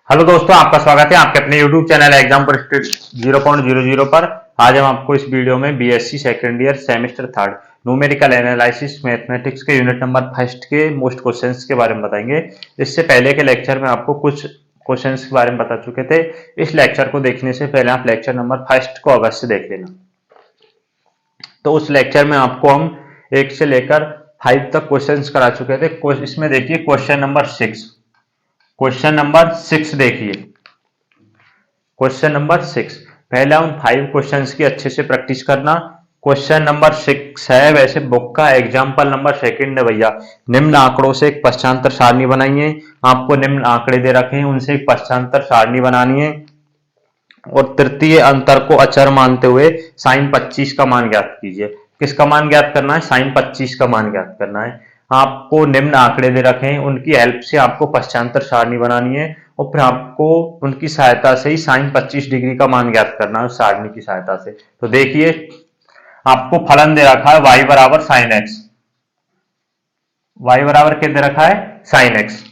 Hello दोस्तों, आपका स्वागत है आपके अपने YouTube चैनल एग्जाम पर 0.00 पर। आज हम आपको इस वीडियो में BSc second year semester third numerical analysis mathematics के यूनिट नंबर फर्स्ट के मोस्ट क्वेश्चंस के बारे में बताएंगे। इससे पहले के लेक्चर में आपको कुछ क्वेश्चंस के बारे में बता चुके थे। इस लेक्चर को देखने से पहले आप लेक्चर नंबर फर्स्ट को अवश्य देख लेना। तो उस लेक्चर में आपको हम 1 से लेकर 5 तक क्वेश्चंस करा चुके थे। इसमें देखिए क्वेश्चन नंबर 6 देखिए। क्वेश्चन नंबर 6 पहले हम 5 क्वेश्चंस की अच्छे से प्रैक्टिस करना। क्वेश्चन नंबर 6 है, वैसे बुक का एग्जाम्पल नंबर सेकंड है भैया। निम्न आंकड़ों से एक पश्चांतर सारणी बनाइए। आपको निम्न आंकड़े दे रखे हैं, उनसे एक पश्चांतर सारणी बनानी है और तृतीय अंतर को अचर मानते हुए साइन 25 का मान ज्ञात कीजिए। किसका मान ज्ञात करना है? साइन 25 का मान ज्ञात करना है। आपको निम्न आंकड़े दे रखे हैं, उनकी हेल्प से आपको पश्चांतर सारणी बनानी है और फिर आपको उनकी सहायता से ही साइन 25 डिग्री का मान ज्ञात करना है उस सारणी की सहायता से। तो देखिए, आपको फलन दे रखा है y बराबर साइन एक्स। y बराबर क्या दे रखा है? Sine x.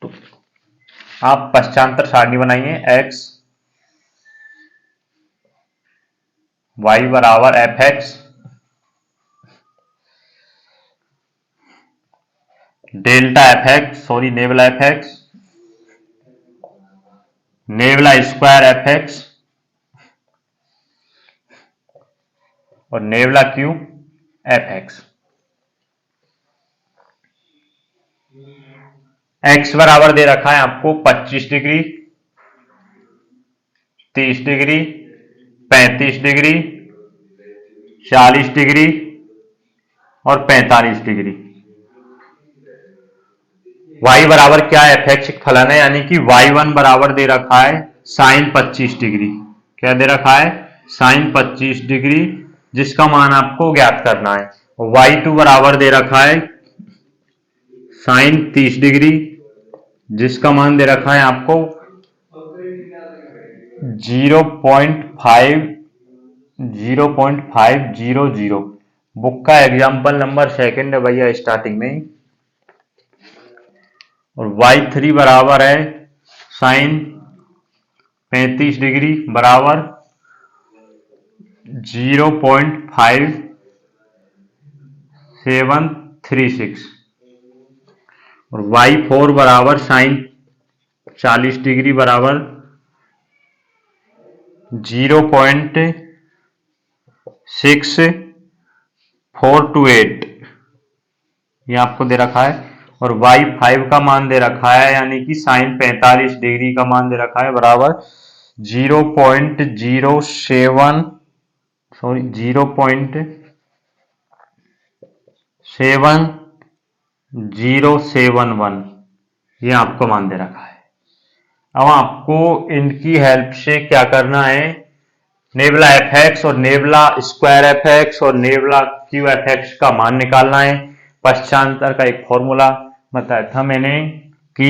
तो आप पश्चांतर सारणी बनाइए। x y बराबर F x delta F x, sorry nabla F x, nabla square F x और nabla cube F x. X बराबर दे रखा है आपको 25 डिग्री, 30 डिग्री, 35 डिग्री, 40 डिग्री और 45 डिग्री। y बराबर क्या है? एफ एक्स एक फलन है, यानी कि y1 बराबर दे रखा है साइन 25 डिग्री। क्या दे रखा है? साइन 25 डिग्री, जिसका मान आपको ज्ञात करना है। y2 बराबर दे रखा है साइन 30 डिग्री, जिसका मान दे रखा है आपको 0.500। बुक का एग्जाम्पल नंबर सेकंड है भैया स्टार्टिंग में ही। और y3 बराबर है साइन 35 डिग्री बराबर 0.5736 और y4 बराबर साइन 40 डिग्री बराबर 0.6428 ये आपको दे रखा है। और y5 का मान दे रखा है, यानी कि साइन 45 डिग्री का मान दे रखा है बराबर 0.07 सॉरी 0.7071 ये आपको मान दे रखा है। अब आपको इनकी हेल्प से क्या करना है? नेवला एफ एक्स और नेवला स्क्वायर एफ एक्स और नेवला क्यू एफ एक्स का मान निकालना है। पश्चांतर का एक फॉर्मूला बताया था मैंने कि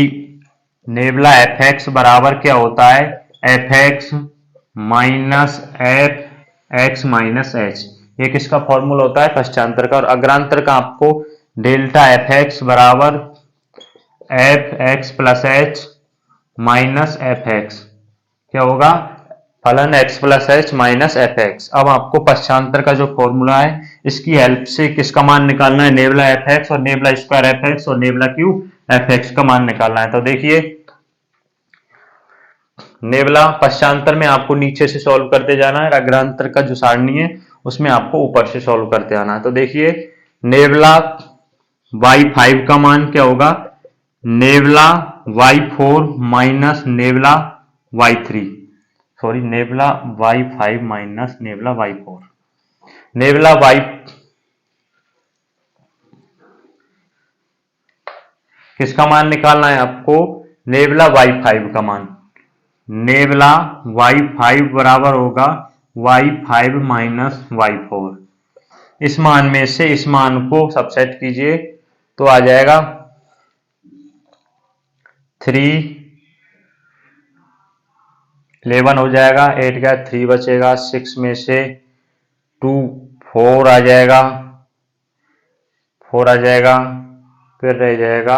नेवला एफ एक्स बराबर क्या होता है? F x minus F x minus H. ये किसका फॉर्मूला होता है? पश्चांतर का। और अग्रांतर का आपको डेल्टा एफ एक्स बराबर F x plus H minus F x क्या होगा? फलन x plus H minus F x. अब आपको पश्चांतर का जो फॉर्मूला है, इसकी हेल्प से किसका मान निकालना है? नेवला एफ एक्स और नेवला स्क्वायर एफ एक्स और नेवला क्यू एफ एक्स का मान निकालना है। तो देखिए, नेवला पश्चांतर में आपको नीचे से सॉल्व करते जाना है, अग्रांतर का जो सारणी है उसमें आपको ऊपर से सॉल्व करते आना है। तो देखिए, नेवला y5 का मान क्या होगा? Nabla y4 minus nabla y3, sorry nabla y5 minus nabla y4। Nabla y किसका मान निकालना है आपको? नेवला y5 का मान। नेवला y5 बराबर होगा y5 माइनस y4। इस मान में से इस मान को सबसेट कीजिए तो आ जाएगा 3 11 हो जाएगा, 8 का 3 बचेगा, 6 में से 2 4 आ जाएगा, 4 आ जाएगा, फिर रह जाएगा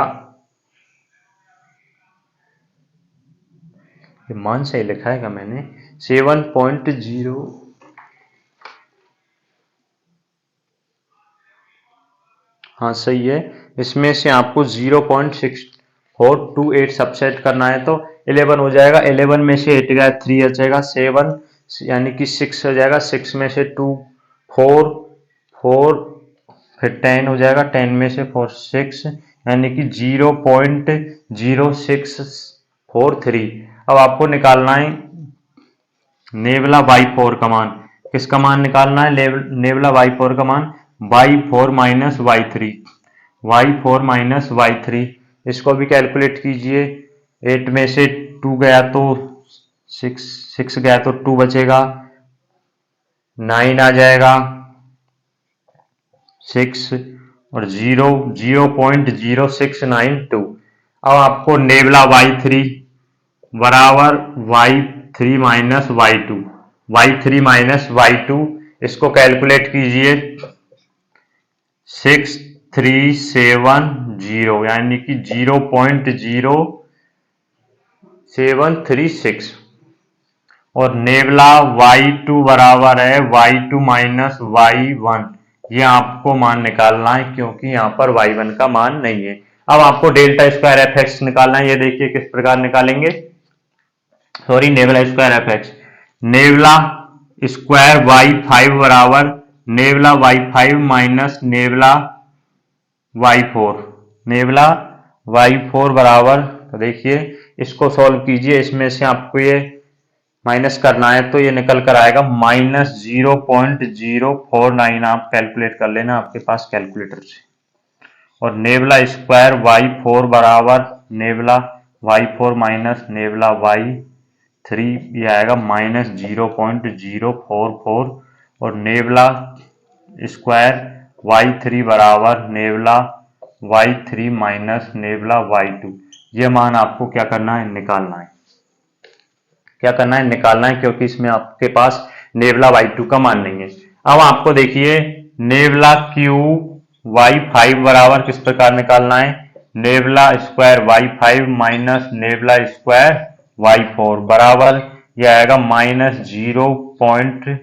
ये मान सही लिखा है क्या मैंने? 7.0, हाँ सही है। इसमें से आपको 0.6428 सबसेट करना है तो 11 हो जाएगा। 11 में से 8 गया 3 बचेगा 7, यानी कि 6 हो जाएगा। 6 में से 2 4 4, फिर 10 हो जाएगा। 10 में से 4 6, यानी कि 0.0643। अब आपको निकालना है नेबला y4 का मान। किसका मान निकालना है? नेबला y4 का मान y4 minus y3, y4 minus y3। इसको भी कैलकुलेट कीजिए। 8 में से 2 गया तो 6 गया तो 2 बचेगा, 9 आ जाएगा, 6 और 0.0692। अब आपको नेबला y3 बराबर y3 minus y2, y3 minus y2, इसको कैलकुलेट कीजिए। 6370, यानी कि 0.0736। और नेबला y2 बराबर है y2 माइनस y1। ये आपको मान निकालना है क्योंकि यहाँ पर y1 का मान नहीं है। अब आपको डेल्टा स्क्वायर एफ एक्स निकालना है। ये देखिए किस प्रकार निकालेंगे। Sorry, nebula square F x. Nebula square y5 बराबर nebula y5 minus nebula y4। Nebula y4 बराबर, तो देखिए इसको सॉल्व कीजिए। इसमें से आपको ये माइनस करना है तो ये निकल कर आएगा -0.049। आप कैलकुलेट कर लेना आपके पास कैलकुलेटर से। और नेबला स्क्वायर y4 बराबर nebula y4 minus nebula y3, ये आएगा -0.044। और नेबला स्क्वायर y3 बराबर nebula y3 minus nebula y2। ये मान आपको क्या करना है? निकालना है। क्या करना है? निकालना है, क्योंकि इसमें आपके पास नेबला y2 का मान नहीं है। अब आपको देखिए नेबला क्यू y5 बराबर किस प्रकार निकालना है? Nebula square y5 minus nebula square y4 बराबर, यह आएगा -0.005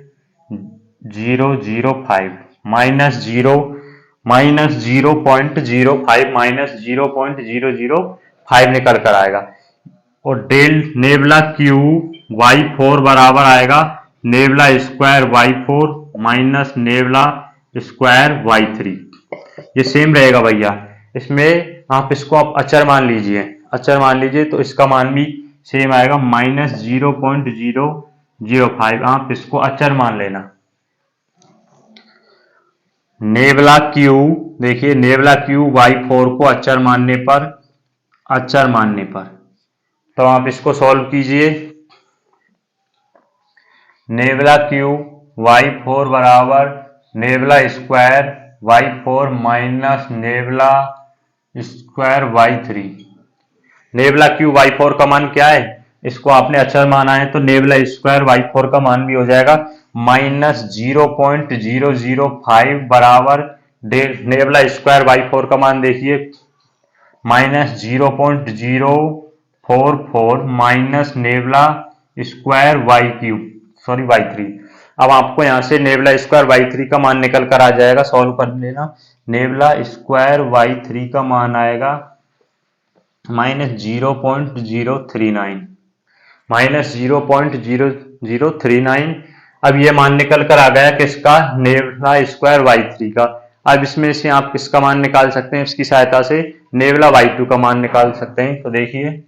-0.05 निकल कर आएगा। और डेल नेबला क्यू y4 बराबर आएगा nebula square y4 minus nebula square y3। ये सेम रहेगा भैया। इसमें आप इसको आप अचर मान लीजिए, अचर मान लीजिए तो इसका मान भी सेम आएगा -0.005। आप इसको अचर मान लेना। नेबला क्यू, देखिए नेबला क्यू y4 को अचर मानने पर तो आप इसको सॉल्व कीजिए। नेबला क्यू y4 बराबर nebula square y4 minus nebula square y3। Nebula Q y4 का मान क्या है? इसको आपने अचर माना है तो नेबला स्क्वायर y4 का मान भी हो जाएगा -0.005 बराबर नेबला स्क्वायर y4 का मान देखिए -0.044 माइनस नेबला स्क्वायर y3। अब आपको यहां से नेबला स्क्वायर y3 का मान निकल कर आ जाएगा। सॉल्व कर लेना। नेबला स्क्वायर y3 का मान आएगा -0.039। अब ये मान निकल कर आ गया किसका? नेबला स्क्वायर y3 का। अब इसमें से आप किसका मान निकाल सकते हैं? इसकी सहायता से नेबला y2 का मान निकाल सकते हैं। तो देखिए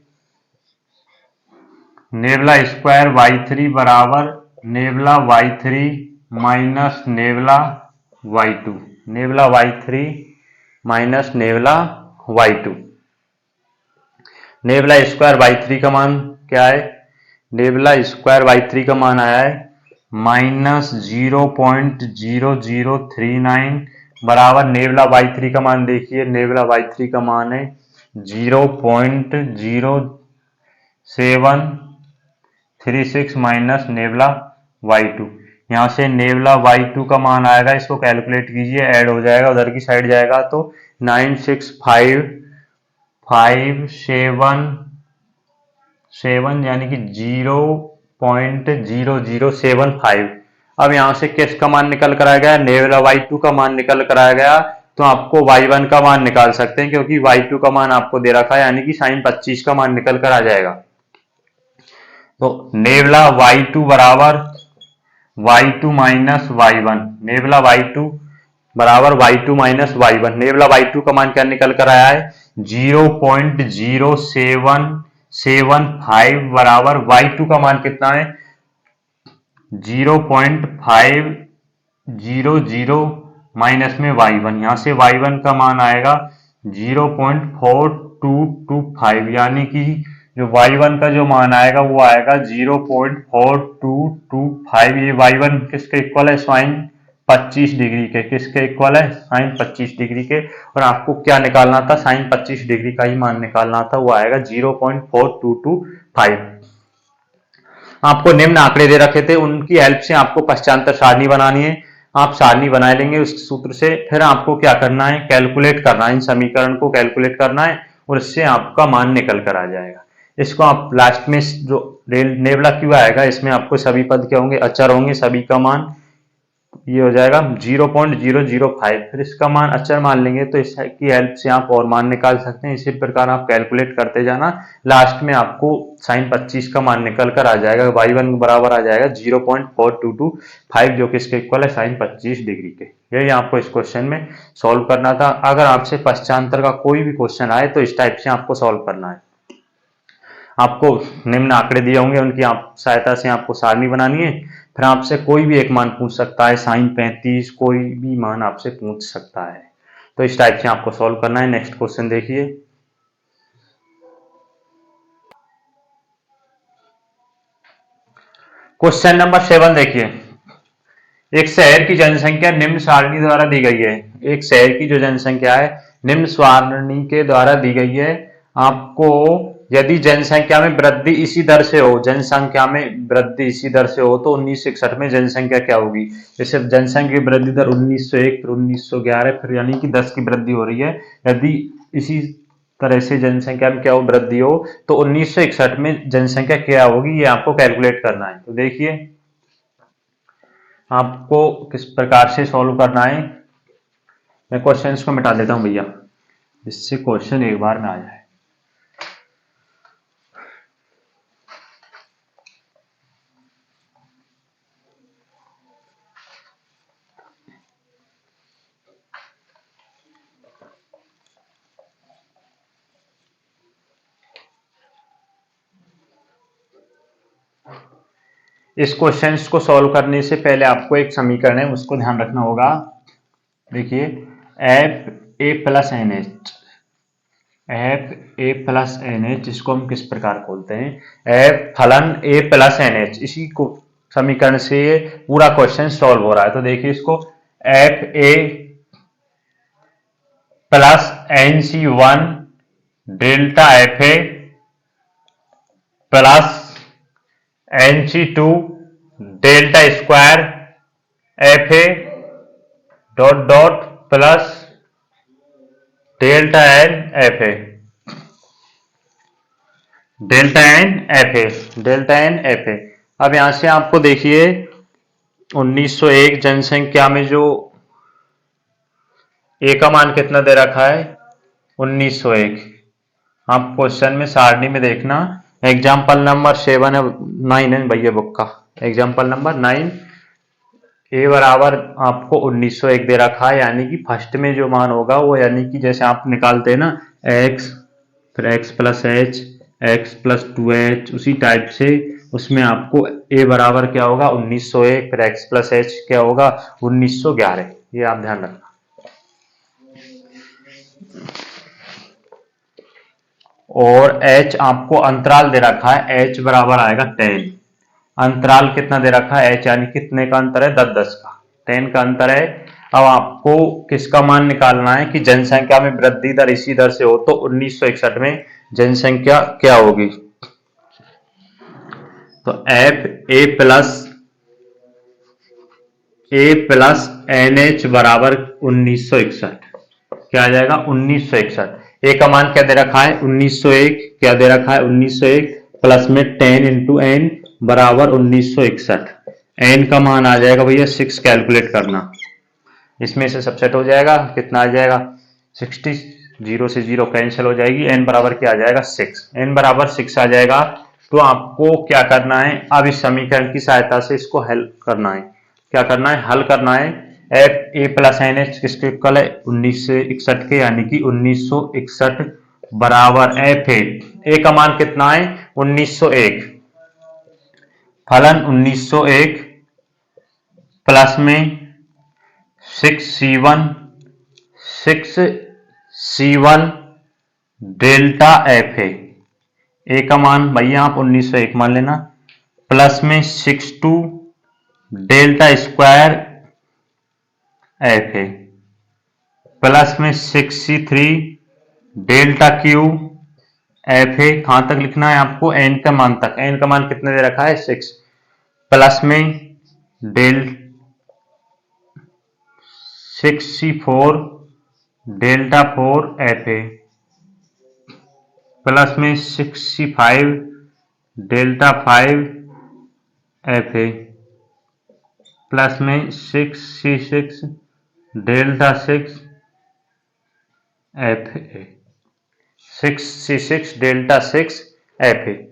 नेबला स्क्वायर y3 बराबर nebula y3 minus nebula y2, nebula y3 minus nebula y2। Nebula square y3 का मान क्या है? नेबला स्क्वायर y3 का मान आया है -0.0039 बराबर नेबला y3 का मान देखिए। नेबला y3 का मान है 0.0736 माइनस नेबला y2। यहाँ से नेबला y2 का मान आएगा, इसको कैलकुलेट कीजिए, ऐड हो जाएगा, उधर की साइड जाएगा तो 96557 7 यानी कि 0.0075। अब यहाँ से किसका मान निकल कर आ गया, नेवला y2 का मान निकल कर आ गया। तो आपको y1 का मान निकाल सकते हैं क्योंकि y2 का मान आपको दे रखा है, यानी कि sin 25 का मान निकल कर आ जाएगा। तो नेवला y2 बराबर y2 माइनस y1, नेवला y2 बराबर y2 माइनस y1। नेवला y2 का मान क्या निकल कर आया है, 0.0775 बराबर y2 का मान कितना है, 0.500 माइनस में y1, यहाँ से y1 का मान आएगा 0.4225, यानी कि जो y1 का जो मान आएगा वो आएगा 0.4225। ये y1 किसके इक्वल है, साइन 25 डिग्री के। किसके इक्वल है, साइन 25 डिग्री के। और आपको क्या निकालना था, साइन 25 डिग्री का ही मान निकालना था, वो आएगा 0.4225। आपको निम्न आंकड़े दे रखे थे, उनकी हेल्प से आपको पश्चांतर सारणी बनानी है। आप सारणी बना लेंगे उस सूत्र से, फिर आपको क्या करना है, कैलकुलेट करना है, इन समीकरण को कैलकुलेट करना है और इससे आपका मान निकल कर आ जाएगा। इसको आप लास्ट में जो नेवला क्यू आएगा, इसमें आपको सभी पद क्या होंगे, अचर होंगे, सभी का मान ये हो जाएगा 0.005। फिर इसका मान अचर मान लेंगे तो इसकी हेल्प से आप और मान निकाल सकते हैं। इसी प्रकार आप कैलकुलेट करते जाना, लास्ट में आपको साइन 25 का मान निकल कर आ जाएगा। y1 बराबर आ जाएगा 0.4225, जो कि इसके इक्वल है साइन 25 डिग्री के। यही आपको इस क्वेश्चन में सॉल्व करना था। अगर आपसे पश्चांतर का कोई भी क्वेश्चन आए तो इस टाइप से आपको सॉल्व करना है। आपको निम्न आंकड़े दिए होंगे, उनकी आप सहायता से आपको सारणी बनानी है। फिर आपसे कोई भी एक मान पूछ सकता है, साइन 35, कोई भी मान आपसे पूछ सकता है। तो इस टाइप से आपको सॉल्व करना है। नेक्स्ट क्वेश्चन देखिए, क्वेश्चन नंबर 7 देखिए। एक शहर की जनसंख्या निम्न सारणी द्वारा दी गई है। एक शहर की जो जनसंख्या है निम्न सारणी के द्वारा दी गई है। आपको यदि जनसंख्या में वृद्धि इसी दर से हो, जनसंख्या में वृद्धि इसी दर से हो तो 1961 में जनसंख्या क्या होगी। जैसे जनसंख्या की वृद्धि दर 1901, फिर 1911, फिर यानी कि 10 की वृद्धि हो रही है। यदि इसी तरह से जनसंख्या में क्या हो, वृद्धि हो, तो 1961 में जनसंख्या क्या होगी, ये आपको कैलकुलेट करना है। तो देखिए आपको किस प्रकार से सॉल्व करना है। मैं क्वेश्चंस को मिटा देता हूं भैया, जिससे क्वेश्चन एक बार में आ जाए। इस क्वेश्चन को सॉल्व करने से पहले आपको एक समीकरण है उसको ध्यान रखना होगा। देखिए F A plus N H, F A plus N H, इसको हम किस प्रकार बोलते हैं, एफ फलन ए प्लस एन एच। इसी को समीकरण से पूरा क्वेश्चन सॉल्व हो रहा है। तो देखिए इसको F A plus N C 1 delta F A plus N C 2 delta square F A dot dot plus delta N F A, delta N F A, delta N F A. अब यहां से आपको देखिए 1901 जनसंख्या में जो ए का मान कितना दे रखा है, 1901। आप क्वेश्चन में सारणी में देखना, एग्जाम्पल नंबर 9 है भैया बुक का, एग्जाम्पल नंबर 9 ए बराबर आपको 1901 दे रखा है। यानी कि फर्स्ट में जो मान होगा वो, यानी कि जैसे आप निकालते हैं ना x, फिर x plus H, x plus 2h, उसी टाइप से उसमें आपको a बराबर क्या होगा 1901, फिर x प्लस एच क्या होगा 1911। ये आप ध्यान रखना। और h आपको अंतराल दे रखा है, h बराबर आएगा 10। अंतराल कितना दे रखा है h, यानी कितने का अंतर है, 10-10 का, 10 का अंतर है। अब आपको किसका मान निकालना है कि जनसंख्या में वृद्धि दर इसी दर से हो तो 1961 में जनसंख्या क्या होगी। तो F A plus N H बराबर 1961 क्या आ जाएगा 1961। ए का मान क्या दे रखा है 1901, क्या दे रखा है 1901, प्लस में 10 इंटू एन बराबर 1961। एन का मान आ जाएगा भैया 6, कैलकुलेट करना, इसमें से सबसेट हो जाएगा, कितना आ जाएगा 60, 0 से 0 कैंसिल हो जाएगी, एन बराबर क्या आ जाएगा 6, एन बराबर 6 आ जाएगा। तो आपको क्या करना है, अब इस समीकरण की सहायता से इसको हल करना है। क्या करना है, हल करना है। F A plus N H किसके इक्वल है 1961 के, यानी कि 1961 बराबर एफ ए का मान कितना है 1901, फलन 1901 प्लस में 6C1 डेल्टा एफ ए का मान भैया आप 1901 मान लेना, प्लस में 62 delta square F A, plus में 6C3 delta Q F A. कहां तक लिखना है आपको, एन का मान तक, एन का मान कितने दे रखा है 6, प्लस में 6C4 delta 4 F A, plus में 6C5 delta 5 F A, plus में 6C6 delta 6 F A, 6C6 delta 6 F A.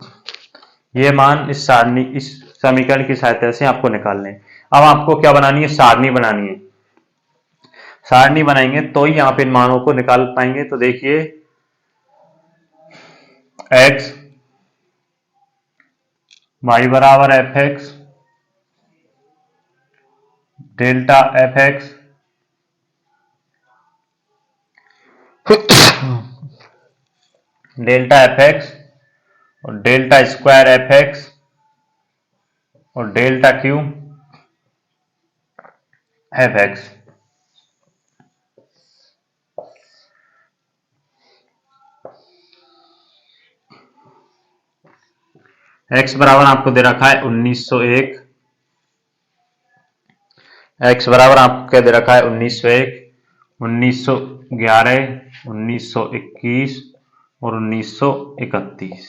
ये मान इस सारणी, इस समीकरण की सहायता से आपको निकालने हैं। अब आपको क्या बनानी है, सारणी बनानी है। सारणी बनाएंगे तो ही यहां पे इन मानों को निकाल पाएंगे। तो देखिए x y बराबर F x delta F x delta F x और डेल्टा स्क्वायर एफ एक्स और delta Q F x. x बराबर आपको दे रखा है 1901, x बराबर आपको क्या दे रखा है 1901, 1911, 1921 और 1931,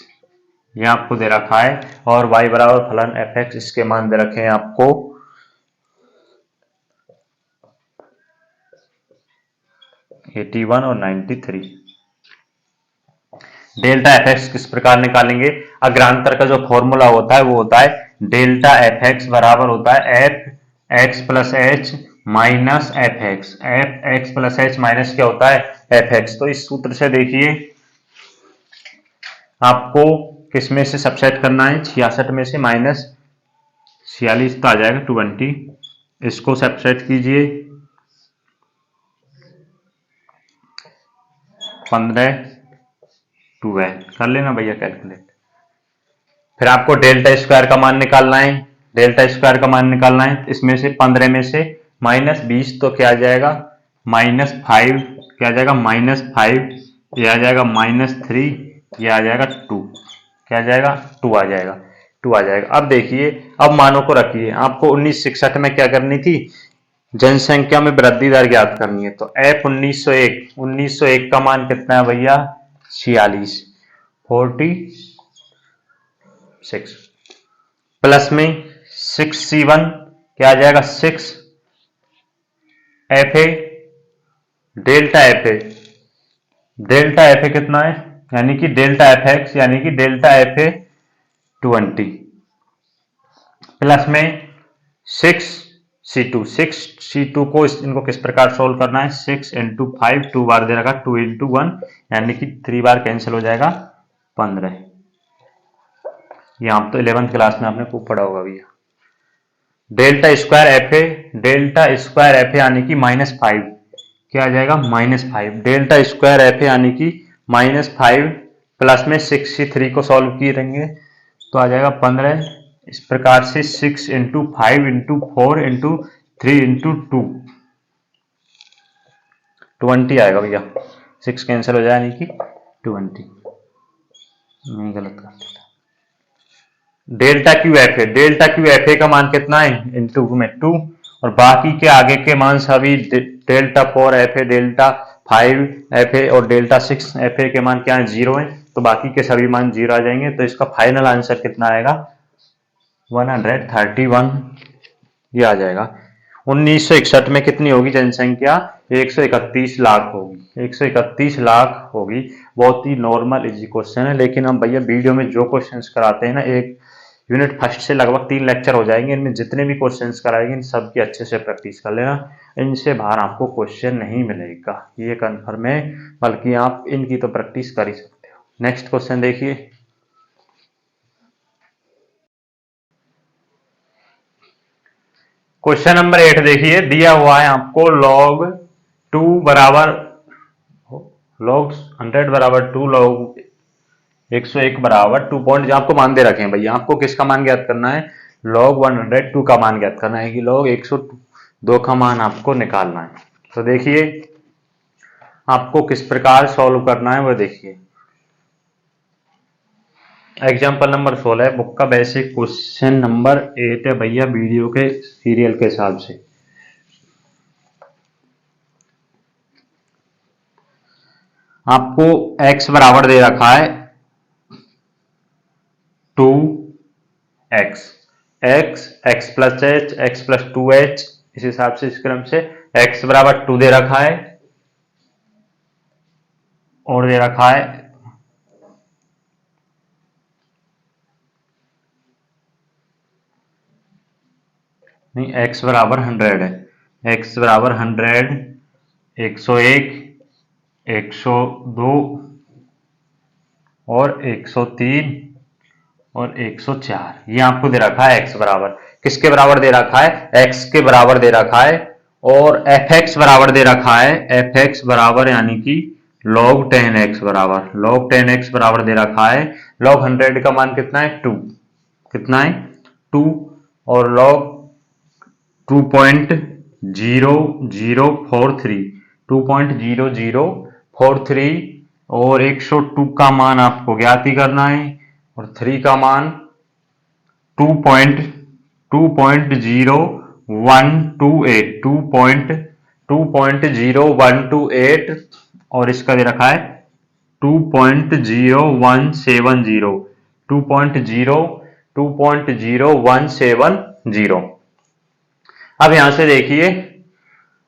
ये आपको दे रखा है। और y बराबर फलन एफ एक्स, इसके मान दे रखे हैं आपको 81 और 93। डेल्टा एफ एक्स किस प्रकार निकालेंगे, अग्रांतर का जो फॉर्मूला होता है वो होता है डेल्टा एफ एक्स बराबर होता है F x plus H minus F x, F x plus H minus क्या होता है एफ एक्स। तो इस सूत्र से देखिए आपको किस में से सबसेट करना है, 66 में से माइनस 46 तो आ जाएगा 20, इसको सबसेट कीजिए 15 12 कर लेना भैया कैलकुलेट। फिर आपको डेल्टा स्क्वायर का मान निकालना है, डेल्टा स्क्वायर का मान निकालना है। इसमें से 15 में से माइनस 20 तो क्या आ जाएगा -5, क्या आ जाएगा -5, ये आ जाएगा -3, ये आ जाएगा 2, क्या आ जाएगा 2 आ जाएगा, 2 आ जाएगा। अब देखिए, अब मानों को रखिए, आपको 1961 में क्या करनी थी, जनसंख्या में वृद्धि दर ज्ञात करनी है। तो एफ 1901 का मान कितना है भैया 46, 46, प्लस में 6C1 क्या आ जाएगा 6 F A delta F A, delta F ए कितना है, यानी कि डेल्टा एफ एक्स, यानी कि डेल्टा एफ ए 20, प्लस में 6C2 को इनको किस प्रकार सोल्व करना है, 6 इंटू 5, 2 बार दे रखा 2 इंटू 1, यानी कि 3 बार कैंसिल हो जाएगा 15। यहाँ तो 11th क्लास में आपने खूब पढ़ा होगा भैया। डेल्टा स्क्वायर एफ ए यानी कि -5, क्या आ जाएगा -5, डेल्टा स्क्वायर एफ ए यानी कि -5, प्लस में 6C3 को सॉल्व करेंगे तो आ जाएगा 15। इस प्रकार से 6 इंटू 5 इंटू 4 इंटू 3 इंटू 2 20 आएगा भैया, 6 कैंसिल हो जाए यानी कि 20, मैं गलत कर दिया। डेल्टा क्यू एफ ए का मान कितना है इंटू में 2, और बाकी के आगे के मान सभी delta 4 F A, delta 5 F A और डेल्टा 6 एफ ए के मान क्या है 0 है, तो बाकी के सभी मान 0 आ जाएंगे। तो इसका फाइनल आंसर कितना आएगा? 131 ये आ जाएगा। 1961 में कितनी होगी जनसंख्या? 131 लाख होगी। 131 लाख होगी। बहुत ही नॉर्मल इजी क्वेश्चन है, लेकिन हम भैया वीडियो में जो क्वेश्चंस कराते हैं ना, एक यूनिट फर्स्ट से लगभग 3 लेक्चर हो जाएंगे। इनमें जितने भी क्वेश्चंस कराएंगे इन सब की अच्छे से प्रैक्टिस कर लेना। इनसे बाहर आपको क्वेश्चन नहीं मिलेगा, ये कन्फर्म है, बल्कि आप इनकी तो प्रैक्टिस कर ही सकते हो। नेक्स्ट क्वेश्चन देखिए। क्वेश्चन नंबर 8 देखिए, दिया हुआ है आपको log 2 बराबर log 100 बराबर 2 log 101 बराबर 2 पॉइंट आपको मान दे रखे हैं भैया। आपको किसका मान ज्ञात करना है? log 102 का मान ज्ञात करना है कि log 102 का मान आपको निकालना है। तो देखिए आपको किस प्रकार सॉल्व करना है वो देखिए। एग्जाम्पल नंबर 16 है, बुक का बेसिक क्वेश्चन नंबर 8 है भैया, वीडियो के सीरियल के हिसाब से। आपको x बराबर दे रखा है 2x, x plus H, x plus 2h, इस हिसाब से इस क्रम से x बराबर 2 दे रखा है और दे रखा है नहीं, x बराबर 100 है। x बराबर 100, 101, 102 और 103 और 104, ये आपको दे रखा है। x बराबर किसके बराबर दे रखा है? x के बराबर दे रखा है। और fx बराबर दे रखा है, fx बराबर यानी कि log 10x बराबर, log 10x बराबर दे रखा है। log 100 का मान कितना है? 2, कितना है? 2, और log 2.0043, 2.0043 और 102 का मान आपको ज्ञात ही करना है, और 3 का मान 2.0128, और इसका दे रखा है 2.0170, 2.0170। अब यहां से देखिए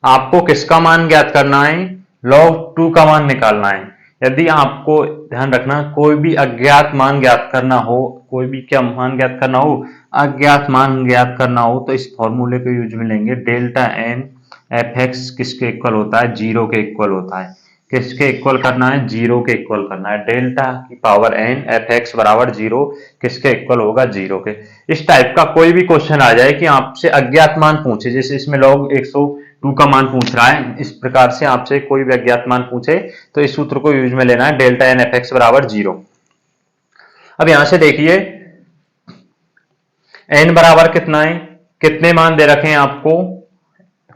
आपको किसका मान ज्ञात करना है? log 2 का मान निकालना है। यदि आपको ध्यान रखना, कोई भी अज्ञात मान ज्ञात करना हो, कोई भी क्या मान ज्ञात करना हो, अज्ञात मान ज्ञात करना हो, तो इस फॉर्मूले को यूज में लेंगे। डेल्टा एन एफ एक्स किसके इक्वल होता है? 0 के इक्वल होता है। किसके इक्वल करना है? 0 के इक्वल करना है। डेल्टा की पावर एन एफ एक्स बराबर 0 किसके इक्वल होगा? 0 के। इस टाइप का कोई भी क्वेश्चन आ जाए कि आपसे अज्ञात मान पूछे, जैसे इसमें log 102 का मान पूछ रहा है, इस प्रकार से आपसे कोई भी अज्ञात मान पूछे तो इस सूत्र को यूज में लेना है, डेल्टा एन एफ एक्स बराबर 0। अब यहां से देखिए एन बराबर कितना है, कितने मान दे रखे हैं आपको?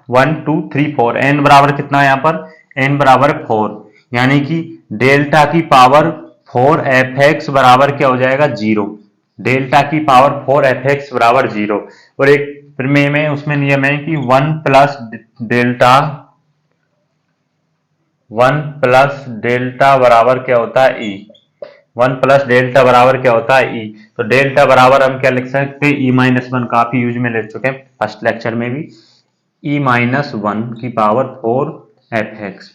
1 2 3 4। एन बराबर कितना है यहाँ पर? एन बराबर 4, यानी कि डेल्टा की पावर 4 एफ एक्स बराबर क्या हो जाएगा? 0। डेल्टा की पावर 4 एफ एक्स बराबर 0। और एक प्रमेय में उसमें नियम है कि 1 प्लस डेल्टा बराबर क्या होता है? ई। 1 प्लस डेल्टा बराबर क्या होता है? ई। तो डेल्टा बराबर हम क्या लिख सकते हैं? E-1, काफी यूज में ले चुके हैं फर्स्ट लेक्चर में भी। E-1 की पावर 4 एफ एक्स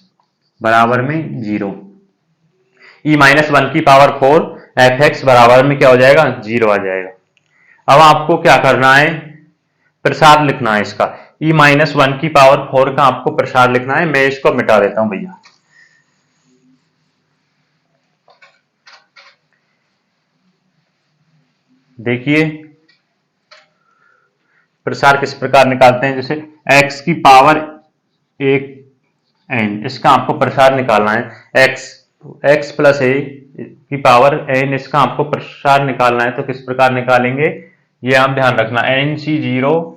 बराबर में 0। E-1 की पावर 4 एफ एक्स बराबर में क्या हो जाएगा? 0 आ जाएगा। अब आपको क्या करना है? प्रसार लिखना है इसका। E-1 की पावर 4 का आपको प्रसार लिखना है। मैं इसको मिटा देता हूं भैया। देखिए प्रसार किस प्रकार निकालते हैं, जैसे x की पावर 1 n, इसका आपको प्रसार निकालना है। x प्लस ए की पावर n, इसका आपको प्रसार निकालना है। तो किस प्रकार निकालेंगे ये आप ध्यान रखना। nc0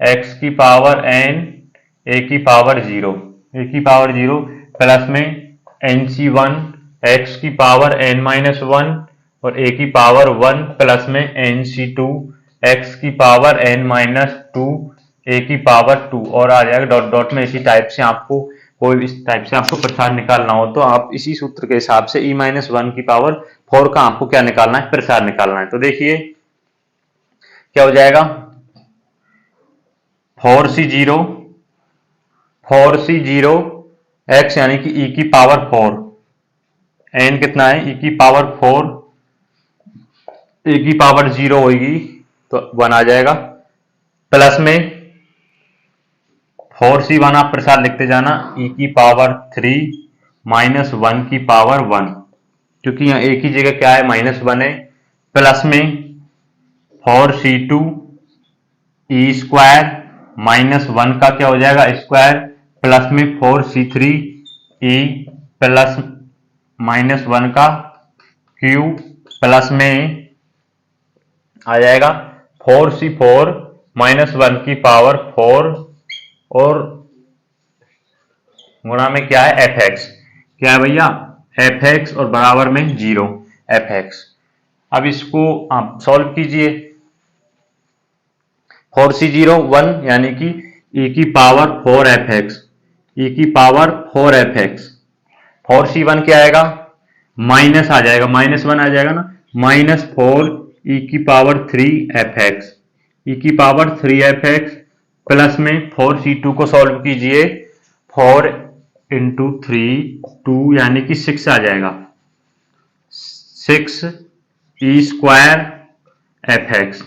x की पावर n a की पावर 0 प्लस में nc1 x की पावर n-1 और a की पावर 1 प्लस में nc2 x की पावर n-2 a की पावर 2, और आ जाएगा डॉट डॉट में। इसी टाइप से आपको कोई भी इस टाइप से आपको प्रसार निकालना हो तो आप इसी सूत्र के हिसाब से e-1 की पावर 4 का आपको क्या निकालना है, प्रसार निकालना है। तो देखिए क्या हो जाएगा, 4c0 x यानी कि e की पावर 4, n कितना है e की पावर 4, e की पावर 0 होगी तो 1 आ जाएगा, प्लस में 4c1 आप प्रसार लिखते जाना e की पावर 3 माइनस 1 की पावर 1, क्योंकि यहाँ एक ही जगह क्या है -1 है, प्लस में 4c2 e स्क्वायर माइनस 1 का क्या हो जाएगा स्क्वायर, प्लस में 4c3 e प्लस -1 का क्यूब, प्लस में आ जाएगा 4c4 -1 की पावर 4 और गुणा में क्या है fx, क्या है भैया fx और बराबर में 0 fx। अब इसको आप सॉल्व कीजिए, 4c0 1 यानी कि e की पावर 4 fx, e की पावर 4 fx, 4c1 क्या आएगा माइनस आ जाएगा, -1 आ जाएगा ना, -4 e की पावर 3 fx, e की पावर 3 fx, प्लस में 4c2 को सॉल्व कीजिए, 4 इंटू 3 2 यानी कि 6 आ जाएगा, 6 e square fx,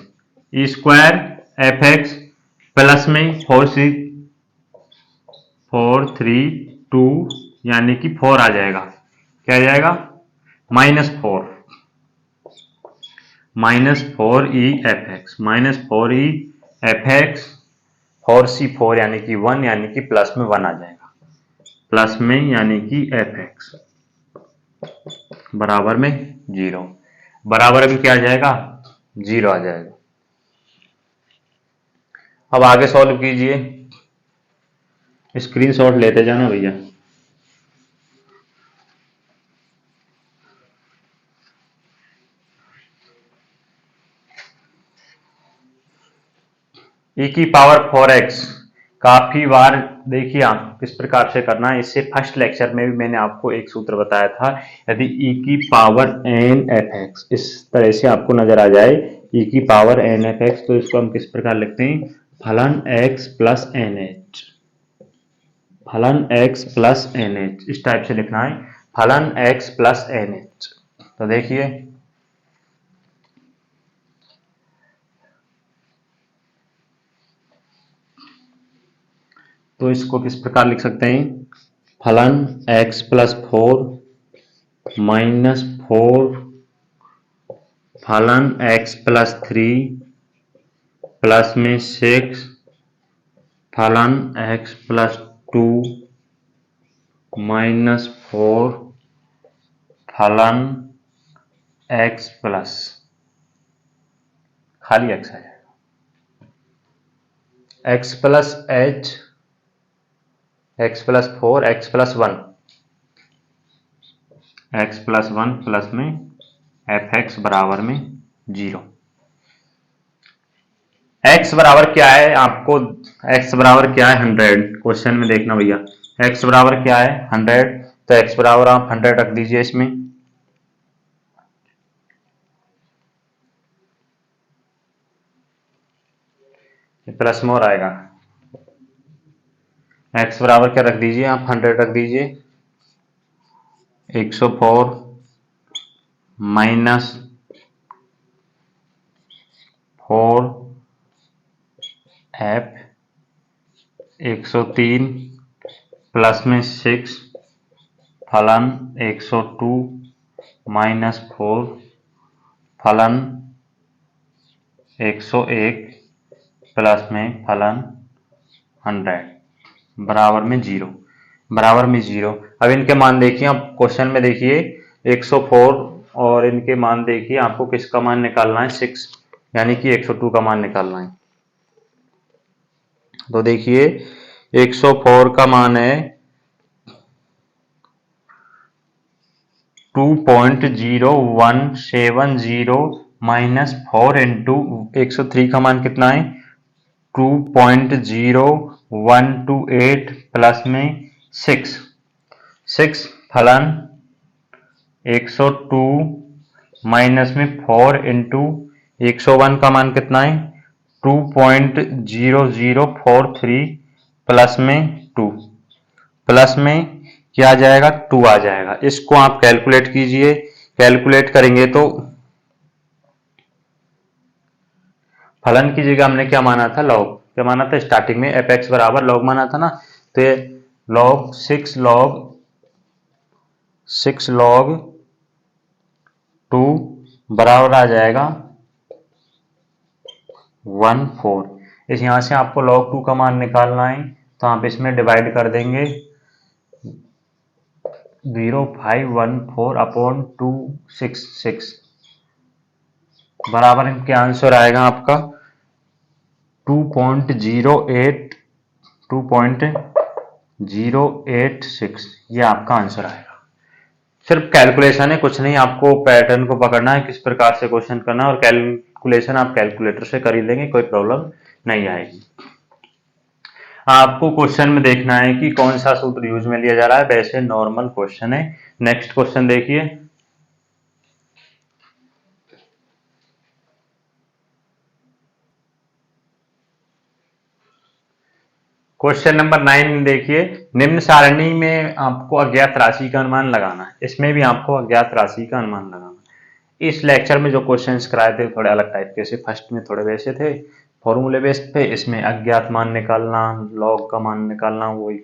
e square fx, plus में 4 3 2 यानी कि 4 आ जाएगा, क्या आ जाएगा -4 e fx, -4 e fx, 4c4 यानी कि 1 यानी कि प्लस में 1 आ जाएगा, प्लस में यानी कि fx बराबर में 0, बराबर में क्या आ जाएगा 0 आ जाएगा। अब आगे सॉल्व कीजिए, स्क्रीनशॉट लेते जाना भैया। e की पावर 4x काफी बार देखिए आप किस प्रकार से करना है, इससे फर्स्ट लेक्चर में भी मैंने आपको एक सूत्र बताया था, यदि e की पावर n fx इस तरह से आपको नजर आ जाए e की पावर n fx, तो इसको हम किस प्रकार लिखते हैं, फलन x प्लस nh, फलन x प्लस nh, इस टाइप से लिखना है, फलन x प्लस nh। तो देखिए तो इसको किस प्रकार लिख सकते हैं, फलन x प्लस 4 माइनस 4 फलन x प्लस 3 प्लस में 6 फलन x प्लस 2 माइनस 4 फलन x प्लस खाली x आ जाएगा, x plus h, x plus 4 x plus 1, x plus 1 plus में fx बराबर में 0। x बराबर क्या है आपको, x बराबर क्या है 100, क्वेश्चन में देखना भैया x बराबर क्या है 100, तो x बराबर आप 100 रख दीजिए, इसमें प्लस में और आएगा, x बराबर क्या रख दीजिए आप 100 रख दीजिए, 104 माइनस 4 f 103 प्लस में 6 फलन 102 माइनस 4 फलन 101 प्लस में फलन 100 बराबर में 0, बराबर में 0। अब इनके मान देखिए, आप क्वेश्चन में देखिए 104 और इनके मान देखिए, आपको किसका मान निकालना है 6 यानी कि 102 का मान निकालना है। तो देखिए 104 का मान है 2.0170 माइनस 4 इंटू 103 का मान कितना है 2.0128 प्लस में 6 फलन 102 माइनस में 4 इंटू 101 का मान कितना है 2.0043 प्लस में 2 प्लस में क्या आ जाएगा 2 आ जाएगा। इसको आप कैलकुलेट कीजिए, कैलकुलेट करेंगे तो फलन की जगह हमने क्या माना था लॉग, क्या माना था स्टार्टिंग में एफ एक्स बराबर लॉग माना था ना, तो ये लॉग 6 लॉग 2 बराबर आ जाएगा 14। इस यहां से आपको log 2 का मान निकालना है तो आप इसमें डिवाइड कर देंगे 0514 अपॉन 266 बराबर क्या आंसर आएगा आपका 2.086, ये आपका आंसर आएगा। सिर्फ कैलकुलेशन है, कुछ नहीं, आपको पैटर्न को पकड़ना है किस प्रकार से क्वेश्चन करना है और कैलकुलेशन आप कैलकुलेटर से कर ही लेंगे, कोई प्रॉब्लम नहीं आएगी। आपको क्वेश्चन में देखना है कि कौन सा सूत्र यूज में लिया जा रहा है, वैसे नॉर्मल क्वेश्चन है। नेक्स्ट क्वेश्चन देखिए, क्वेश्चन नंबर 9 देखिए, निम्न सारणी में आपको अज्ञात राशि का अनुमान लगाना है। इसमें भी आपको अज्ञात राशि का अनुमान लगाना है। इस लेक्चर में जो क्वेश्चंस कराए थे थोड़े अलग टाइप के, से फर्स्ट में थोड़े वैसे थे फॉर्मूले बेस्ड पे, इसमें अज्ञात मान निकालना, लॉग का मान निकालना, वही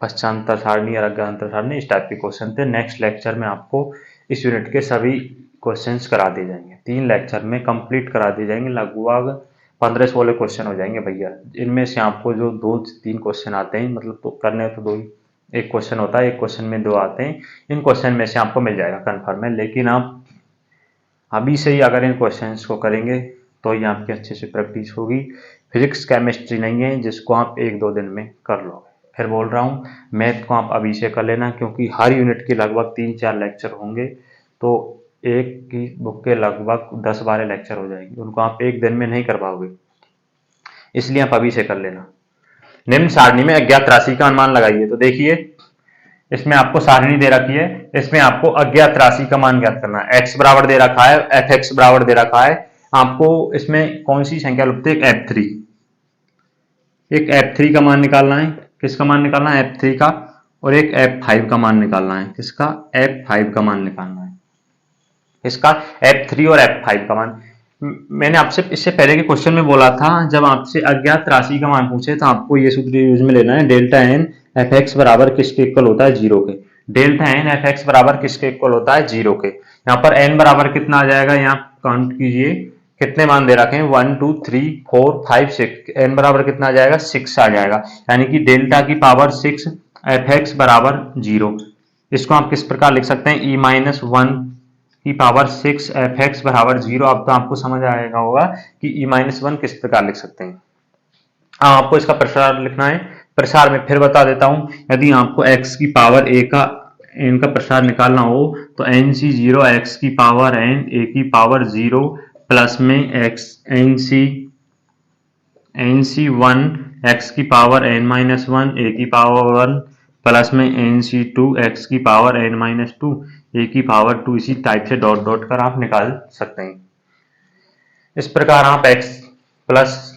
पश्चांतर सारणी और अज्ञातर सारणी, इस टाइप के क्वेश्चन थे। नेक्स्ट लेक्चर में आपको इस यूनिट के सभी क्वेश्चंस करा दिए जाएंगे, 3 लेक्चर में कंप्लीट करा दिए जाएंगे, लगभग 15-16 क्वेश्चन हो जाएंगे भैया। इनमें से आपको जो 2-3 क्वेश्चन आते हैं, मतलब तो करने तो 2 ही, एक क्वेश्चन होता है, एक क्वेश्चन में 2 आते हैं, इन क्वेश्चन में से आपको मिल जाएगा कन्फर्म है। लेकिन आप अभी से ही अगर इन क्वेश्चंस को करेंगे तो ये आपकी अच्छे से प्रैक्टिस होगी। फिजिक्स केमिस्ट्री नहीं है जिसको आप 1-2 दिन में कर लोगे। फिर बोल रहा हूँ, मैथ को आप अभी से कर लेना, क्योंकि हर यूनिट के लगभग 3-4 लेक्चर होंगे, तो एक की बुक के लगभग 10-12 लेक्चर हो जाएंगे, उनको आप एक दिन में नहीं कर पाओगे, इसलिए आप अभी से कर लेना। निम्न सारणी में अज्ञात राशि का अनुमान लगाइए। तो देखिए, इसमें आपको सारणी दे रखी है, इसमें आपको अज्ञात राशि का मान ज्ञात करना है। x बराबर दे रखा है, एफ एक्स बराबर दे रखा है, आपको इसमें कौन सी संख्या लुप्त है, एक f3 का मान निकालना है। किसका मान निकालना है, f3 का, और एक f5 का मान निकालना है। किसका, f5 का मान निकालना है। इसका f3 और f5 का मान, मैंने आपसे इससे पहले के क्वेश्चन में बोला था, जब आपसे अज्ञात राशि का मान पूछे तो आपको ये सूत्र यूज में लेना है, डेल्टा एन एफ एक्स बराबर किसके इक्वल होता है, 0 के। डेल्टा एन एफ एक्स बराबर किसके इक्वल होता है, 0 के। यहाँ पर एन बराबर कितना आ जाएगा, यहाँ काउंट कीजिए कितने मान दे रखे हैं, 1 2 3 4 5 6, एन बराबर कितना आ जाएगा, 6 आ जाएगा, यानी कि डेल्टा की पावर 6 एफ एक्स बराबर 0। इसको आप किस प्रकार लिख सकते हैं, e-1 की पावर 6 एफ एक्स बराबर 0। अब तो आपको समझ आएगा होगा कि e-1 किस प्रकार लिख सकते हैं। आपको इसका प्रसार लिखना है, प्रसार में फिर बता देता हूं, यदि आपको x की पावर a का n का प्रसार निकालना हो तो nc0 x की पावर n a की पावर 0 प्लस में x nc1 x की पावर n-1 a की पावर 1 प्लस में nc2 x की पावर n-2 a की पावर 2, इसी टाइप से डॉट डॉट कर आप निकाल सकते हैं। इस प्रकार आप x प्लस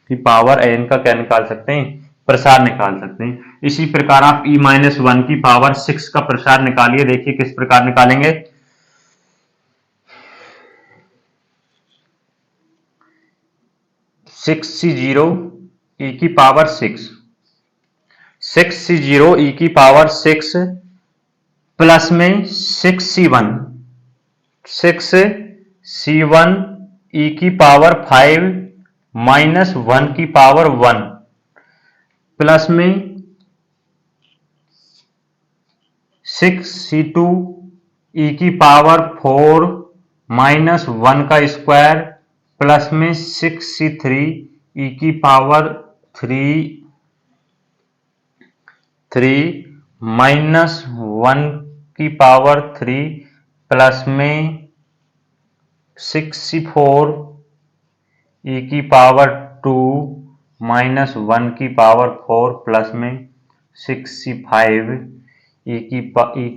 की पावर n का क्या निकाल सकते हैं, प्रसार निकाल सकते हैं। इसी प्रकार आप e-1 की पावर 6 का प्रसार निकालिए। देखिए किस प्रकार निकालेंगे, (6c0 e की पावर 6 6c0 e की पावर 6 प्लस में 6c1 e की पावर 5 माइनस 1 की पावर 1 प्लस में 6c2 e की पावर 4 माइनस 1 का स्क्वायर प्लस में 6c3 e की पावर 3 माइनस 1 की पावर 3 प्लस में 6c4 e की पावर 2 -1 की पावर 4 प्लस में 6c5 e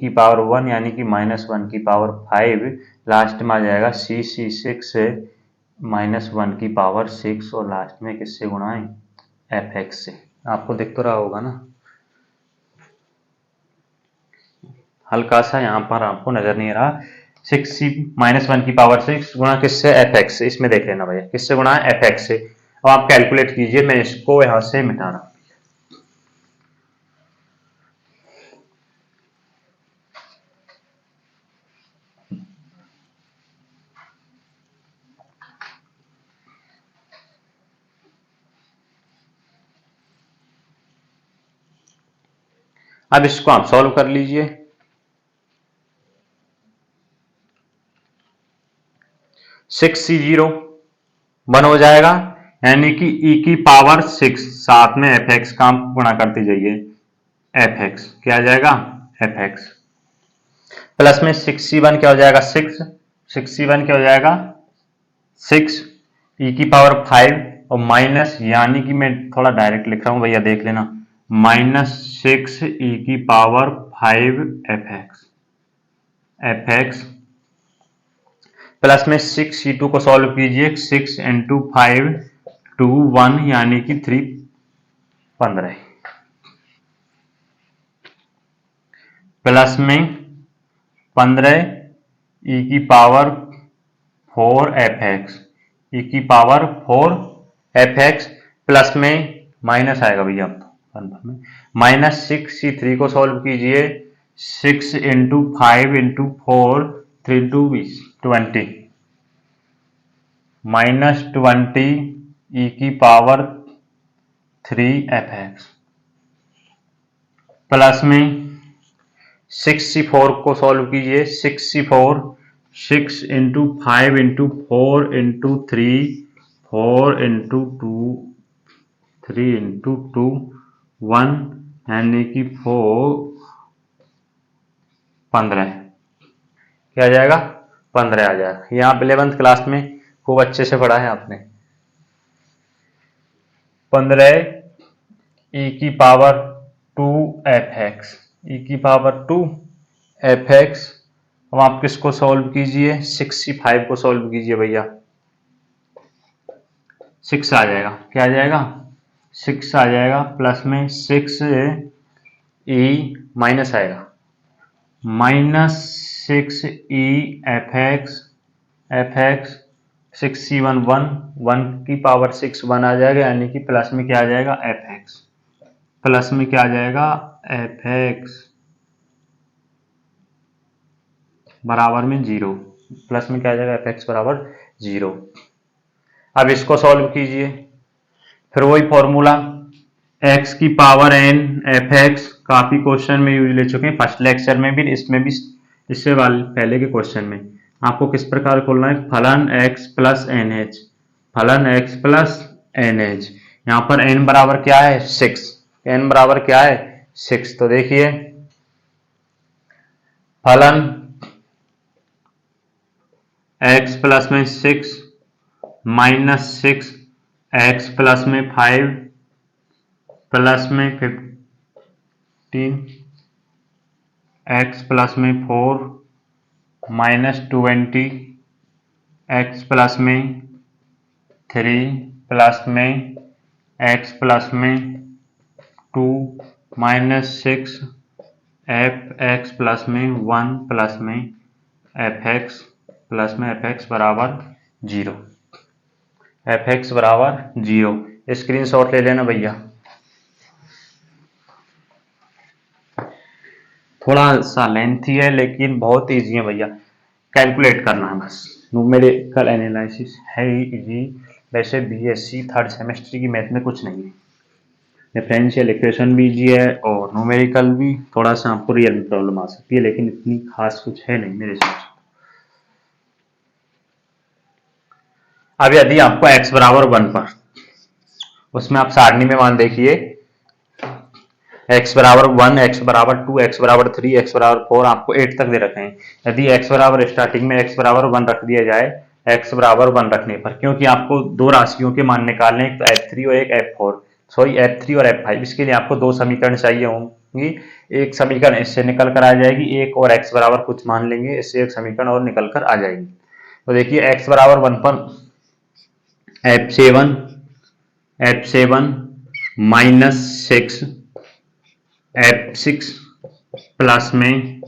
की पावर 1 यानी कि -1 की पावर 5 लास्ट में आ जाएगा c6 -1 की पावर 6 और लास्ट में किससे गुणा है fx से। आपको दिख तो रहा होगा ना, हल्का सा यहाँ पर आपको नजर नहीं आ रहा। 6c -1 की पावर 6 गुणा किससे fx से, इसमें देख लेना भैया किससे गुणा है fx से। अब आप कैलकुलेट कीजिए, मैं इसको यहां से मिटा रहा हूं। अब इसको आप सॉल्व कर लीजिए। 6c0 1 हो जाएगा, यानी कि e की पावर 6 साथ में fx का गुणा करते जाइए, fx क्या आ जाएगा fx प्लस में 6c1 क्या हो जाएगा 6c1 क्या हो जाएगा 6 e की पावर 5 और माइनस, यानी कि मैं थोड़ा डायरेक्ट लिख रहा हूं भैया देख लेना, -6 e की पावर 5 fx प्लस में 6c2 को सॉल्व कीजिए, 6 × 5 2 1 यानी कि 3 15 प्लस में 15 e की पावर 4 fx e की पावर 4 fx प्लस में माइनस आएगा भैया, अब -6c3 को सॉल्व कीजिए, 6 × 5 × 4 3 2 20 -20 e की पावर 3 fx प्लस में 6c4 को सॉल्व कीजिए, 6c4 6 × 5 × 4 × 3 4 × 2 3 × 2 1 यानी कि 15 क्या आ जाएगा 15 आ जाएगा। ये आप 11th क्लास में खूब अच्छे से पढ़ा है आपने। 15 e की पावर 2 fx e की पावर 2 fx। अब आप किसको सॉल्व कीजिए, 6c5 को सॉल्व कीजिए भैया, 6 आ जाएगा, क्या आ जाएगा 6 आ जाएगा, प्लस में 6 e माइनस आएगा -6e fx 6c1 1 की पावर 6 1 आ जाएगा, यानी कि प्लस में क्या आ जाएगा fx प्लस में क्या आ जाएगा fx बराबर में 0, प्लस में क्या आ जाएगा fx बराबर 0। अब इसको सॉल्व कीजिए, फिर वही फॉर्मूला x की पावर n fx, काफी क्वेश्चन में यूज ले चुके हैं, फर्स्ट लेक्चर में भी, इसमें भी, इससे पहले के क्वेश्चन में। आपको किस प्रकार खोलना है, फलन x प्लस nh, फलन x प्लस nh। यहाँ पर n बराबर क्या है 6, n बराबर क्या है 6, तो देखिए फलन x प्लस में 6 -6 x प्लस में 5 प्लस में 15 x प्लस में 4 -20 x प्लस में 3 प्लस में x प्लस में 2 -6 fx प्लस में 1 प्लस में fx प्लस में fx बराबर 0, fx बराबर 0। स्क्रीनशॉट ले लेना भैया। थोड़ा सा लेंथी है लेकिन बहुत इजी है भैया, कैलकुलेट करना है बस। न्यूमेरिकल एनालिसिस है इजी, वैसे बीएससी थर्ड सेमेस्टर की मैथ में कुछ नहीं है। डिफरेंशियल इक्वेशन भी इजी है और न्यूमेरिकल भी, थोड़ा सा आपको रियल में प्रॉब्लम आ सकती है लेकिन इतनी खास कुछ है नहीं मेरे हिसाब से। अब यदि आपको x बराबर 1 पर, उसमें आप सारणी में मान देखिए, x बराबर 1, x बराबर 2, x बराबर 3, x बराबर 4, आपको 8 तक दे रखे हैं। यदि x बराबर स्टार्टिंग में x बराबर 1 रख दिया जाए x बराबर 1 रखने पर, क्योंकि आपको दो राशियों के मान निकालने, एक तो f3 और एक f4, सॉरी f3 और f5, इसके लिए आपको दो समीकरण चाहिए होंगी। एक समीकरण इससे निकल कर आ जाएगी, एक और x बराबर कुछ मान लेंगे, इससे एक समीकरण और निकल कर आ जाएगी। तो देखिए x बराबर 1 पर f7 -6 f6 प्लस में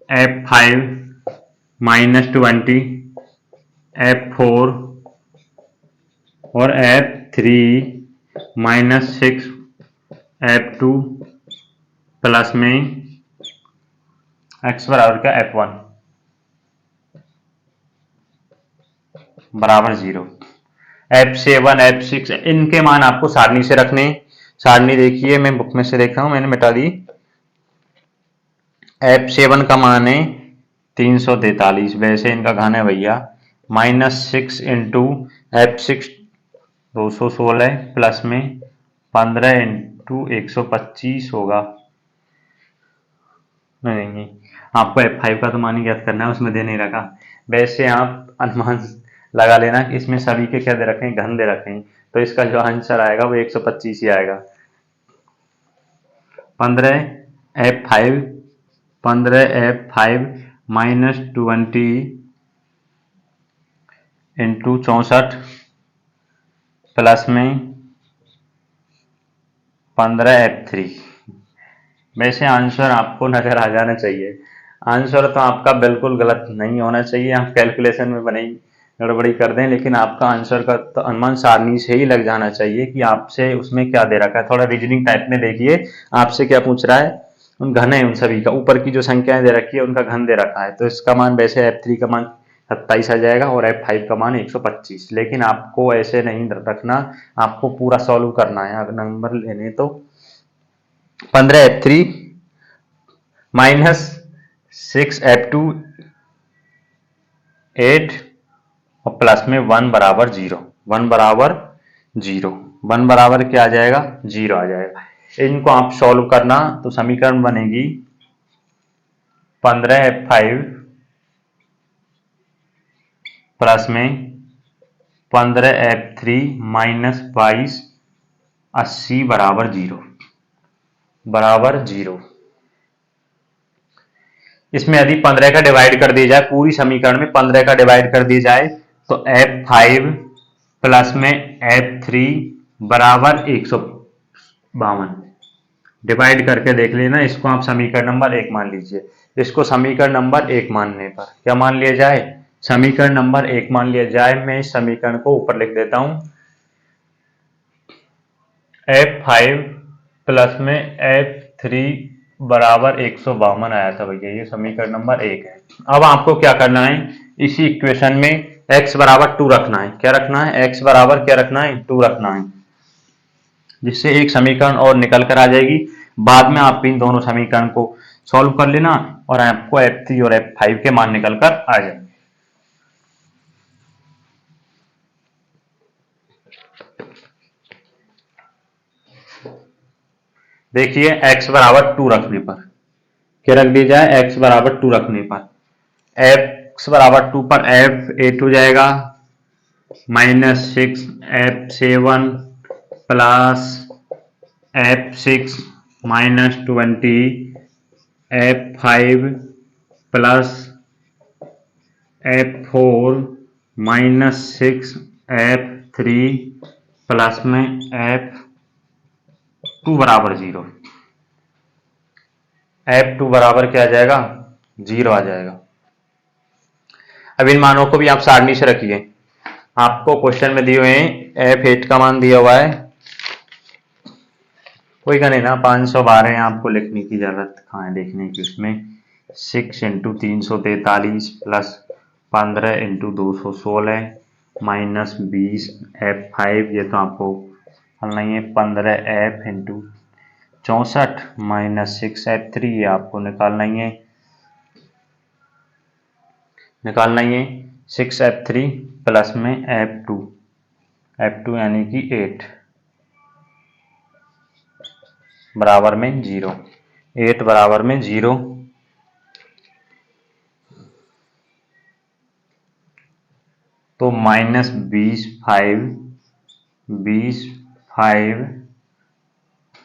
f5 -20 f4 और f3 -6 f2 प्लस में x बराबर का f1 बराबर 0। f7 f6 इनके मान आपको सारणी से रखने। सारणी देखिए, मैं बुक में से देख रहा हूं, मैंने मिटा दी। f7 का मान है 343, वैसे इनका घन है भैया -6 इंटू f6 216 प्लस में 15 इंटू 125 होगा। नहीं, आपको f5 का तो मान ही ज्ञात करना है, उसमें दे नहीं रखा। वैसे आप अनुमान लगा लेना कि इसमें सभी के क्या दे रखे हैं, घन दे रखे हैं, तो इसका जो आंसर आएगा वो 125 ही आएगा। 15f5 -20 इंटू 64 प्लस में 15f3। वैसे आंसर आपको नजर आ जाना चाहिए। आंसर तो आपका बिल्कुल गलत नहीं होना चाहिए, आप कैलकुलेशन में बने गड़बड़ी कर दें, लेकिन आपका आंसर का तो अनुमान सारणी से ही लग जाना चाहिए कि आपसे उसमें क्या दे रखा है। थोड़ा रीजनिंग टाइप में देखिए, आपसे क्या पूछ रहा है, उन घन है, उन सभी का ऊपर की जो संख्याएं दे रखी है उनका घन दे रखा है। तो इसका मान वैसे f3 का मान 27 आ जाएगा और f5 का मान 125, लेकिन आपको ऐसे नहीं रखना, आपको पूरा सॉल्व करना है। अगर नंबर लेने तो 15f3 -6f2 8 और प्लस में 1 बराबर 0। 1 बराबर 0, 1 बराबर क्या आ जाएगा, 0 आ जाएगा। इनको आप सॉल्व करना तो समीकरण बनेगी 15f5 प्लस में 15f3 -22 80 बराबर 0। इसमें यदि 15 का डिवाइड कर दिया जाए, पूरी समीकरण में 15 का डिवाइड कर दिया जाए तो f5 प्लस में f3 बराबर 152। डिवाइड करके देख लेना, इसको आप समीकरण नंबर 1 मान लीजिए। इसको समीकरण नंबर 1 मानने पर क्या मान लिया जाए, समीकरण नंबर 1 मान लिया जाए। मैं इस समीकरण को ऊपर लिख देता हूं, f5 प्लस में f3 बराबर 152 आया था भैया, ये समीकरण नंबर 1 है। अब आपको क्या करना है, इसी इक्वेशन में x बराबर 2 रखना है। क्या रखना है, x बराबर क्या रखना है, 2 रखना है, जिससे एक समीकरण और निकल कर आ जाएगी। बाद में आप इन दोनों समीकरण को सॉल्व कर लेना और आपको f3 और f5 के मान निकल कर आ जाएंगे। देखिए x बराबर 2 रखने पर क्या रख दिया जाए, x बराबर 2 रखने पर x बराबर 2 पर f8 हो जाएगा -6 f7 plus f6 -20 f5 plus f4 -6 f3 plus में f2 बराबर 0। f2 बराबर क्या आ जाएगा, 0 आ जाएगा। अब इन मानों को भी आप सारणी से रखिए। आपको क्वेश्चन में दिए हुए हैं f8 का मान दिया हुआ है, कोई का नहीं ना, 512 आपको लिखने की जरूरत कहाँ है, देखने की। उसमें 6 into 343 plus 15 into 216 minus 20 f5, ये तो आपको हल नहीं है। 15f इंटू 64 माइनस 6f3, ये आपको निकालना ही है 6f3 प्लस में f2 यानी कि 8 बराबर में 0। 8 बराबर में 0। तो माइनस 25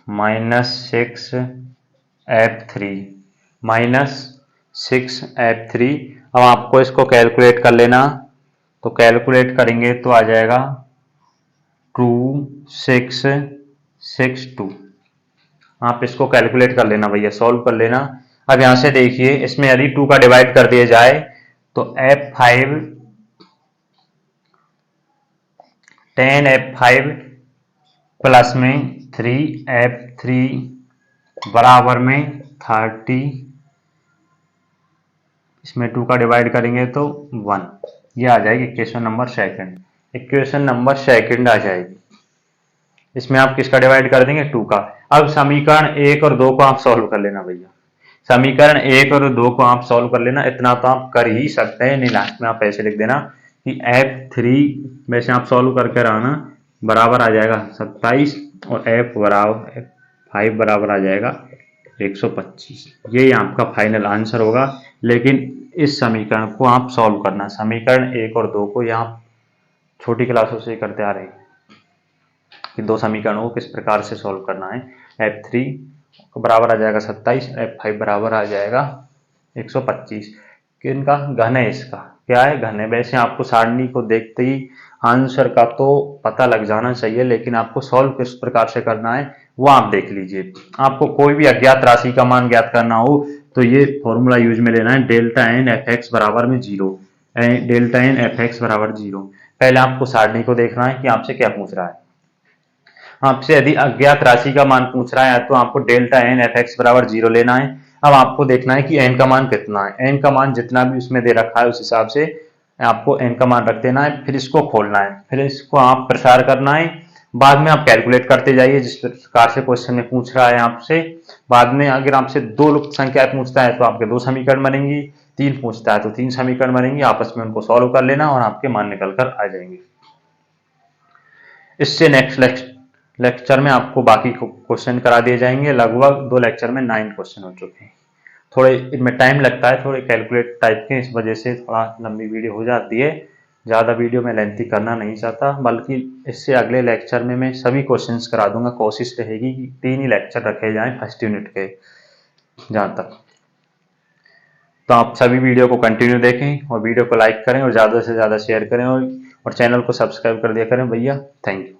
माइनस 6F3 -6F3। अब आपको इसको कैलकुलेट कर लेना, तो कैलकुलेट करेंगे तो आ जाएगा 2662। आप इसको कैलकुलेट कर लेना भैया, सॉल्व कर लेना। अब यहां से देखिए, इसमें यदि 2 का डिवाइड कर दिया जाए तो F5 10F5 प्लस में 3F3 बराबर में 30। इसमें 2 का डिवाइड करेंगे तो 1। ये आ जाएगी equation number second. Equation number second आ जाएगी। इसमें आप किसका डिवाइड कर देंगे? 2 का। अब समीकरण 1 और 2 को आप सॉल्व कर लेना भैया। समीकरण 1 और 2 को आप सॉल्व कर लेना, इतना तो आप कर ही सकते हैं। नहीं, लास्ट में आप ऐसे लिख देना कि F3 वैसे आप सॉल्व करके रहना, बराबर आ जाएगा 27 और F5 बराबर आ जाएगा 125। यही आपका फाइनल आंसर होगा। लेकिन इस समीकरण को आप सॉल्व करना, समीकरण 1 और 2 को यहाँ छोटी क्लासों से करते आ रहे हैं कि 2 समीकरणों को किस प्रकार से सॉल्व करना है। F3 बराबर आ जाएगा 27, F5 बराबर आ जाएगा 125। किनका? घन है। इसका क्या है? घन है। वैसे आपको सारणी को देखते ही आंसर का तो पता लग जाना चाहिए, लेकिन आपको सॉल्व किस प्रकार से करना है वो आप देख लीजिए। आपको कोई भी अज्ञात राशि का मान ज्ञात करना हो तो ये फॉर्मूला यूज में लेना है, डेल्टा एन एफ एक्स बराबर में 0। डेल्टा एन एफ एक्स बराबर 0। पहले आपको सारणी को देखना है कि आपसे क्या पूछ रहा है। आपसे यदि अज्ञात राशि का मान पूछ रहा है तो आपको डेल्टा एन एफ एक्स बराबर 0 लेना है। अब आपको देखना है कि एन का मान कितना है। एन का मान जितना भी उसमें दे रखा है उस हिसाब से आपको एन का मान रख देना है, फिर इसको खोलना है, फिर इसको आप प्रसार करना है। बाद में आप कैलकुलेट करते जाइए जिस प्रकार से क्वेश्चन में पूछ रहा है आपसे। बाद में अगर आपसे 2 संख्या पूछता है तो आपके 2 समीकरण बनेंगी, 3 पूछता है तो 3 समीकरण बनेंगी। आपस में उनको सॉल्व कर लेना और आपके मान निकल कर आ जाएंगे। इससे नेक्स्ट लेक्चर में आपको बाकी क्वेश्चन करा दिए जाएंगे। लगभग 2 लेक्चर में 9 क्वेश्चन हो चुके हैं। थोड़े इनमें टाइम लगता है, थोड़े कैलकुलेट टाइप के, इस वजह से थोड़ा लंबी वीडियो हो जाती है। ज़्यादा वीडियो में लेंथी करना नहीं चाहता, बल्कि इससे अगले लेक्चर में मैं सभी क्वेश्चंस करा दूंगा। कोशिश रहेगी कि 3 ही लेक्चर रखे जाएं फर्स्ट यूनिट के जहाँ तक। तो आप सभी वीडियो को कंटिन्यू देखें और वीडियो को लाइक करें और ज़्यादा से ज़्यादा शेयर करें और चैनल को सब्सक्राइब कर दिया करें भैया। Thank you.